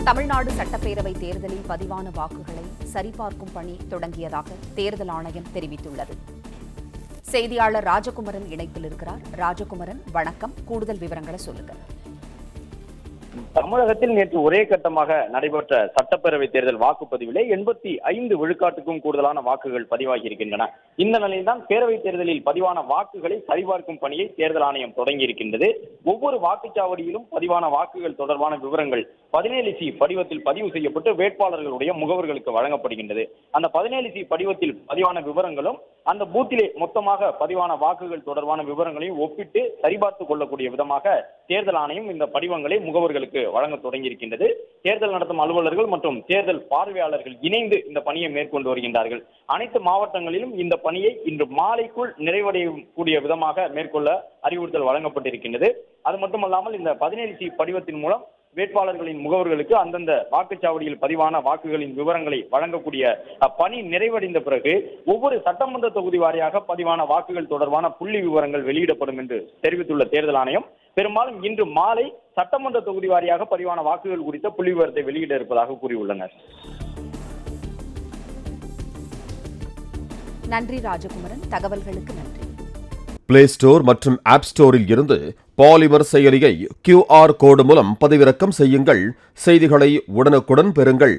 தமிழ்நாடு சட்டப்பேரவை தேர்தலில் பதிவான வாக்குகளை சரிபார்க்கும் பணி தொடங்கியதாக தேர்தல் ஆணையம் தெரிவித்துள்ளது. செய்தியாளர் ராஜகுமரன் இணைப்பில் இருக்கிறார். ராஜகுமரன், வணக்கம். கூடுதல் விவரங்களை சொல்லுங்க. தமிழகத்தில் நேற்று ஒரே கட்டமாக நடைபெற்ற சட்டப்பேரவை தேர்தல் வாக்குப்பதிவிலே 85 விழுக்காட்டுக்கும் கூடுதலான வாக்குகள் பதிவாகி இருக்கின்றன. இந்த நிலையில்தான் பேரவைத் தேர்தலில் பதிவான வாக்குகளை சரிபார்க்கும் பணியை தேர்தல் ஆணையம் தொடங்கி இருக்கின்றது. ஒவ்வொரு வாக்குச்சாவடியிலும் பதிவான வாக்குகள் தொடர்பான விவரங்கள் 17C படிவத்தில் பதிவு செய்யப்பட்டு வேட்பாளர்களுடைய முகவர்களுக்கு வழங்கப்படுகின்றது. அந்த 17C படிவத்தில் பதிவான விவரங்களும் அந்த பூத்திலே மொத்தமாக பதிவான வாக்குகள் தொடர்பான விவரங்களையும் ஒப்பிட்டு சரிபார்த்துக் கொள்ளக்கூடிய விதமாக தேர்தல் ஆணையம் இந்த படிவங்களை முகவர்களுக்கு வழங்க தொடங்கி இருக்கின்றது. தேர்தல் நடத்தும் அலுவலர்கள் மற்றும் தேர்தல் பார்வையாளர்கள் இணைந்து இந்த பணியை மேற்கொண்டு வருகின்றார்கள். அனைத்து மாவட்டங்களிலும் இந்த பணியை இன்று மாலைக்குள் நிறைவடையக்கூடிய விதமாக மேற்கொள்ள அறிவுறுத்தல் வழங்கப்பட்டிருக்கின்றது. அது மட்டுமல்லாமல் இந்த 17C படிவத்தின் மூலம் வேட்பாளர்களின் முகவர்களுக்கு அந்தந்த வாக்குச்சாவடியில் பதிவான வாக்குகளின் விவரங்களை வழங்கக்கூடிய பணி நிறைவடைந்த பிறகு ஒவ்வொரு சட்டமன்ற தொகுதி வாரியாக பதிவான வாக்குகள் தொடர்பான புள்ளி விவரங்கள் வெளியிடப்படும் என்று தெரிவித்துள்ள தேர்தல் ஆணையம் பெரும்பாலும் இன்று மாலை சட்டமன்ற தொகுதி வாரியாக பதிவான வாக்குகள் குறித்த புள்ளி விவரத்தை வெளியிட இருப்பதாக கூறியுள்ளனர். நன்றி ராஜகுமரன், தகவல்களுக்கு நன்றி. பிளே ஸ்டோர் மற்றும் ஆப் ஸ்டோரில் இருந்து பாலிமர் செயலியை QR கோடு மூலம் பதிவிறக்கம் செய்யுங்கள். செய்திகளை உடனுக்குடன் பெறுங்கள்.